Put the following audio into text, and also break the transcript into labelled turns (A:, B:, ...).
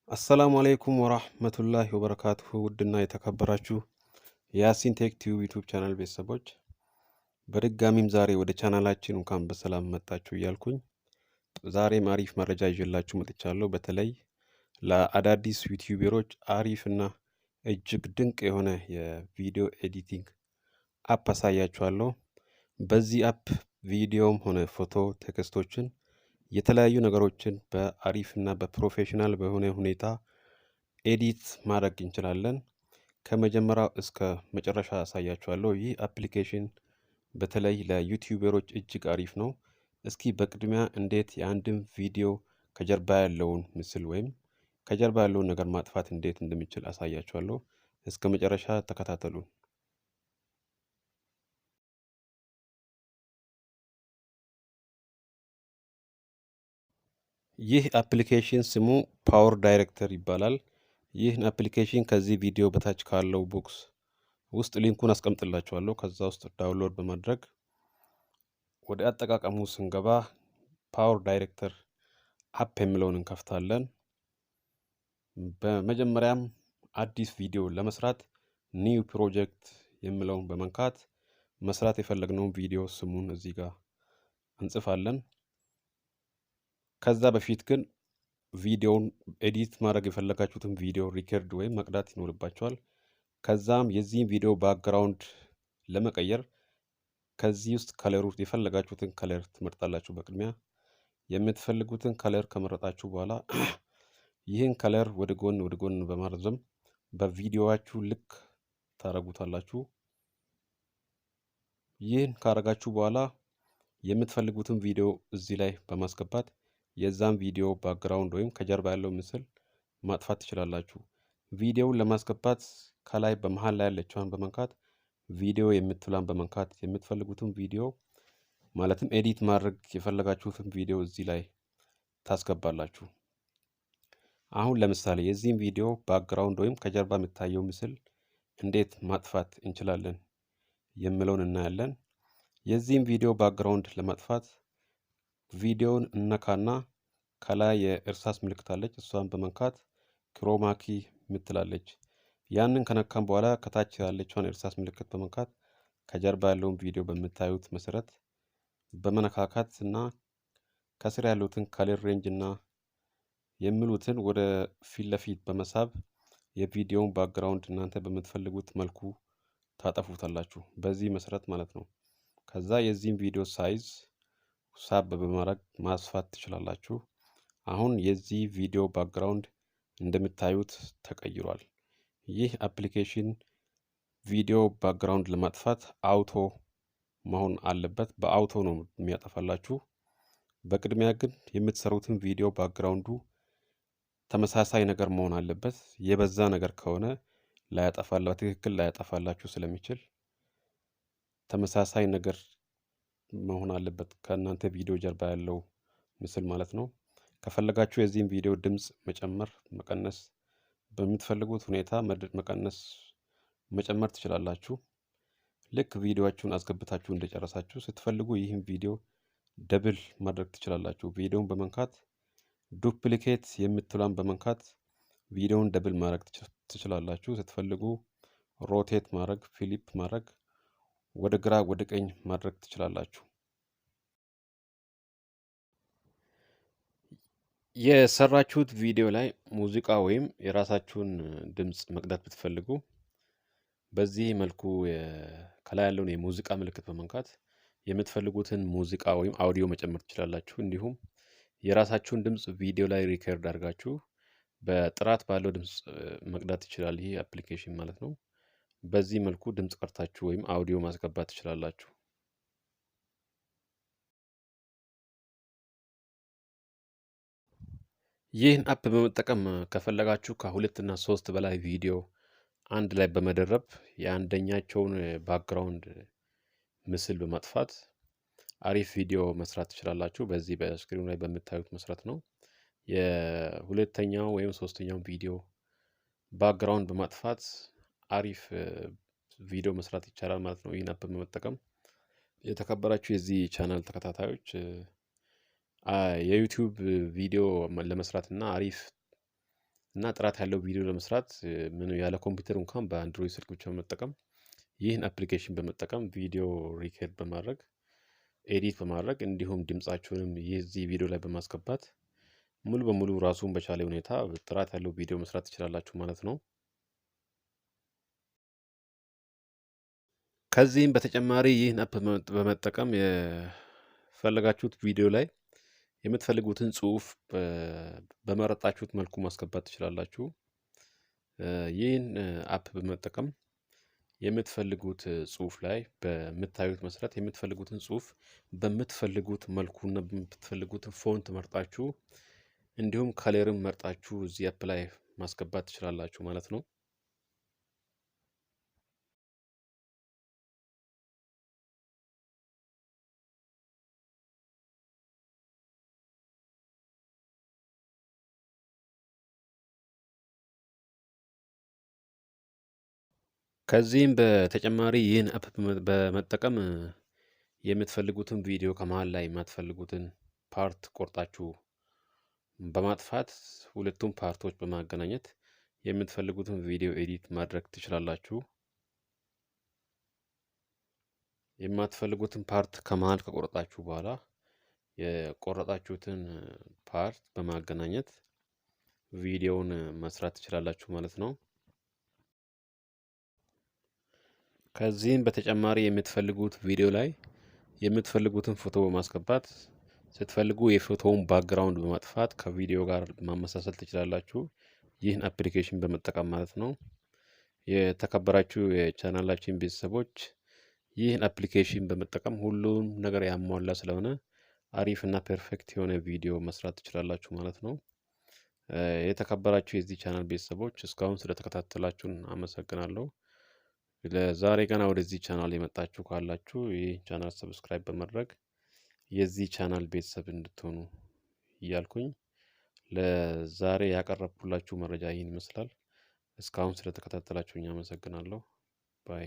A: አሰላሙ አሌይኩም ወራህመቱላህ ወበረካቱሁ ውድና የተከበራችሁ የያሲን ቴክቲዩብ ዩቲዩብ ቻናል ቤተሰቦች በድጋሚም ዛሬ ወደ ቻናላችን እንኳን በሰላም መጣችሁ እያልኩኝ ዛሬም አሪፍ መረጃ ይዤላችሁ መጥቻለሁ። በተለይ ለአዳዲስ ዩቲዩበሮች አሪፍና እጅግ ድንቅ የሆነ የቪዲዮ ኤዲቲንግ አፕ አሳያችኋለሁ። በዚህ አፕ ቪዲዮም ሆነ ፎቶ ቴክስቶችን የተለያዩ ነገሮችን በአሪፍና በፕሮፌሽናል በሆነ ሁኔታ ኤዲት ማድረግ እንችላለን። ከመጀመሪያው እስከ መጨረሻ አሳያችኋለሁ። ይህ አፕሊኬሽን በተለይ ለዩቲዩበሮች እጅግ አሪፍ ነው። እስኪ በቅድሚያ እንዴት የአንድን ቪዲዮ ከጀርባ ያለውን ምስል ወይም ከጀርባ ያለውን ነገር ማጥፋት እንዴት እንደሚችል አሳያችኋለሁ። እስከ መጨረሻ ተከታተሉን። ይህ አፕሊኬሽን ስሙ ፓወር ዳይሬክተር ይባላል። ይህን አፕሊኬሽን ከዚህ ቪዲዮ በታች ካለው ቦክስ ውስጥ ሊንኩን አስቀምጥላችኋለሁ። ከዛ ውስጥ ዳውንሎድ በማድረግ ወደ አጠቃቀሙ ስንገባ ፓወር ዳይሬክተር አፕ የሚለውን እንከፍታለን። በመጀመሪያም አዲስ ቪዲዮ ለመስራት ኒው ፕሮጀክት የሚለውን በመንካት መስራት የፈለግነውን ቪዲዮ ስሙን እዚህ ጋር እንጽፋለን። ከዛ በፊት ግን ቪዲዮውን ኤዲት ማድረግ የፈለጋችሁትን ቪዲዮ ሪከርድ ወይም መቅዳት ይኖርባችኋል። ከዛም የዚህን ቪዲዮ ባክግራውንድ ለመቀየር ከዚህ ውስጥ ከለሩ የፈለጋችሁትን ከለር ትመርጣላችሁ። በቅድሚያ የምትፈልጉትን ከለር ከመረጣችሁ በኋላ ይህን ከለር ወደ ጎን በማርዘም በቪዲዮዋችሁ ልክ ታረጉታላችሁ። ይህን ካረጋችሁ በኋላ የምትፈልጉትን ቪዲዮ እዚህ ላይ በማስገባት የዛን ቪዲዮ ባክግራውንድ ወይም ከጀርባ ያለው ምስል ማጥፋት ትችላላችሁ። ቪዲዮውን ለማስገባት ከላይ በመሃል ላይ ያለችዋን በመንካት ቪዲዮ የምትሏን በመንካት የምትፈልጉትን ቪዲዮ ማለትም ኤዲት ማድረግ የፈለጋችሁትን ቪዲዮ እዚህ ላይ ታስገባላችሁ። አሁን ለምሳሌ የዚህን ቪዲዮ ባክግራውንድ ወይም ከጀርባ የሚታየው ምስል እንዴት ማጥፋት እንችላለን የሚለውን እናያለን። የዚህን ቪዲዮ ባክግራውንድ ለማጥፋት ቪዲዮውን እነካና ከላይ የእርሳስ ምልክት አለች፣ እሷን በመንካት ክሮማኪ ምትላለች። ያንን ከነካም በኋላ ከታች ያለችውን እርሳስ ምልክት በመንካት ከጀርባ ያለውን ቪዲዮ በምታዩት መሰረት በመነካካት እና ከስር ያሉትን ከለር ሬንጅ እና የሚሉትን ወደ ፊት ለፊት በመሳብ የቪዲዮውን ባክግራውንድ እናንተ በምትፈልጉት መልኩ ታጠፉታላችሁ። በዚህ መሰረት ማለት ነው። ከዛ የዚህን ቪዲዮ ሳይዝ ሳብ በማድረግ ማስፋት ትችላላችሁ። አሁን የዚህ ቪዲዮ ባክግራውንድ እንደምታዩት ተቀይሯል። ይህ አፕሊኬሽን ቪዲዮ ባክግራውንድ ለማጥፋት አውቶ መሆን አለበት። በአውቶ ነው የሚያጠፋላችሁ። በቅድሚያ ግን የምትሰሩትን ቪዲዮ ባክግራውንዱ ተመሳሳይ ነገር መሆን አለበት። የበዛ ነገር ከሆነ ትክክል ላያጠፋላችሁ ስለሚችል ተመሳሳይ ነገር መሆን አለበት ከእናንተ ቪዲዮ ጀርባ ያለው ምስል ማለት ነው። ከፈለጋችሁ የዚህን ቪዲዮ ድምጽ መጨመር መቀነስ በምትፈልጉት ሁኔታ መቀነስ መጨመር ትችላላችሁ። ልክ ቪዲዮአችሁን አስገብታችሁ እንደጨረሳችሁ ስትፈልጉ ይህን ቪዲዮ ደብል ማድረግ ትችላላችሁ። ቪዲዮውን በመንካት ዱፕሊኬት የምትሏን በመንካት ቪዲዮውን ደብል ማድረግ ትችላላችሁ። ስትፈልጉ ሮቴት ማድረግ፣ ፍሊፕ ማድረግ፣ ወደ ግራ ወደ ቀኝ ማድረግ ትችላላችሁ። የሰራችሁት ቪዲዮ ላይ ሙዚቃ ወይም የራሳችሁን ድምጽ መቅዳት ብትፈልጉ በዚህ መልኩ ከላይ ያለውን የሙዚቃ ምልክት በመንካት የምትፈልጉትን ሙዚቃ ወይም አውዲዮ መጨመር ትችላላችሁ። እንዲሁም የራሳችሁን ድምጽ ቪዲዮ ላይ ሪከርድ አድርጋችሁ በጥራት ባለው ድምጽ መቅዳት ይችላል ይህ አፕሊኬሽን ማለት ነው። በዚህ መልኩ ድምጽ ቀርታችሁ ወይም አውዲዮ ማስገባት ትችላላችሁ። ይህን አፕ በመጠቀም ከፈለጋችሁ ከሁለት እና ሶስት በላይ ቪዲዮ አንድ ላይ በመደረብ የአንደኛቸውን ባክግራውንድ ምስል በማጥፋት አሪፍ ቪዲዮ መስራት ትችላላችሁ። በዚህ በስክሪኑ ላይ በምታዩት መሰረት ነው። የሁለተኛው ወይም ሶስተኛው ቪዲዮ ባክግራውንድ በማጥፋት አሪፍ ቪዲዮ መስራት ይቻላል ማለት ነው። ይህን አፕ በመጠቀም የተከበራችሁ የዚህ ቻናል ተከታታዮች የዩቲዩብ ቪዲዮ ለመስራት እና አሪፍ እና ጥራት ያለው ቪዲዮ ለመስራት ምን ያለ ኮምፒውተር እንኳን በአንድሮይድ ስልክ ብቻ በመጠቀም ይህን አፕሊኬሽን በመጠቀም ቪዲዮ ሪከርድ በማድረግ ኤዲት በማድረግ እንዲሁም ድምጻችሁንም የዚህ ቪዲዮ ላይ በማስገባት ሙሉ በሙሉ ራሱን በቻለ ሁኔታ ጥራት ያለው ቪዲዮ መስራት ትችላላችሁ ማለት ነው። ከዚህም በተጨማሪ ይህን አፕ በመጠቀም የፈለጋችሁት ቪዲዮ ላይ የምትፈልጉትን ጽሁፍ በመረጣችሁት መልኩ ማስገባት ትችላላችሁ። ይህን አፕ በመጠቀም የምትፈልጉት ጽሁፍ ላይ በምታዩት መሰረት የምትፈልጉትን ጽሁፍ በምትፈልጉት መልኩና በምትፈልጉት ፎንት መርጣችሁ እንዲሁም ከለርም መርጣችሁ እዚህ አፕ ላይ ማስገባት ትችላላችሁ ማለት ነው። ከዚህም በተጨማሪ ይህን አፕ በመጠቀም የምትፈልጉትን ቪዲዮ ከመሃል ላይ የማትፈልጉትን ፓርት ቆርጣችሁ በማጥፋት ሁለቱም ፓርቶች በማገናኘት የምትፈልጉትን ቪዲዮ ኤዲት ማድረግ ትችላላችሁ። የማትፈልጉትን ፓርት ከመሃል ከቆረጣችሁ በኋላ የቆረጣችሁትን ፓርት በማገናኘት ቪዲዮውን መስራት ትችላላችሁ ማለት ነው። ከዚህም በተጨማሪ የምትፈልጉት ቪዲዮ ላይ የምትፈልጉትን ፎቶ በማስገባት ስትፈልጉ የፎቶውን ባክግራውንድ በማጥፋት ከቪዲዮ ጋር ማመሳሰል ትችላላችሁ። ይህን አፕሊኬሽን በመጠቀም ማለት ነው። የተከበራችሁ የቻናላችን ቤተሰቦች ይህን አፕሊኬሽን በመጠቀም ሁሉም ነገር ያሟላ ስለሆነ አሪፍ እና ፐርፌክት የሆነ ቪዲዮ መስራት ትችላላችሁ ማለት ነው። የተከበራችሁ የዚህ ቻናል ቤተሰቦች እስካሁን ስለተከታተላችሁን አመሰግናለሁ። ለዛሬ ገና ወደዚህ ቻናል የመጣችሁ ካላችሁ ይህ ቻናል ሰብስክራይብ በማድረግ የዚህ ቻናል ቤተሰብ እንድትሆኑ እያልኩኝ ለዛሬ ያቀረብኩላችሁ መረጃ ይህን ይመስላል። እስካሁን ስለተከታተላችሁኝ አመሰግናለሁ። ባይ